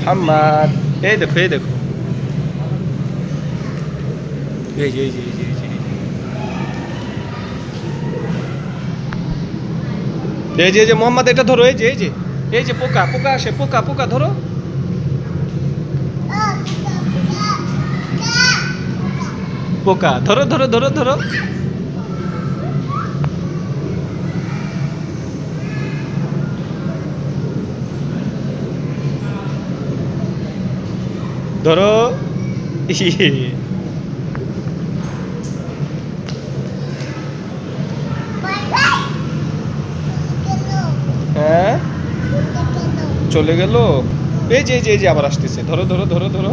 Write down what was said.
মোহাম্মদ। এই দেখো এই দেখো, এই যে এই যে এই যে এই যে এই যে এই যে মোহাম্মদ, এটা ধরো, এই যে এই যে এই যে পোকা পোকা আসে, পোকা পোকা ধরো। পোকা ধরো ধরো ধরো ধরো। ধরো। ইয়ে। হ্যাঁ, চলে গেল। এই যে এই যে এই যে আবার আসতেছে, ধরো ধরো ধরো ধরো।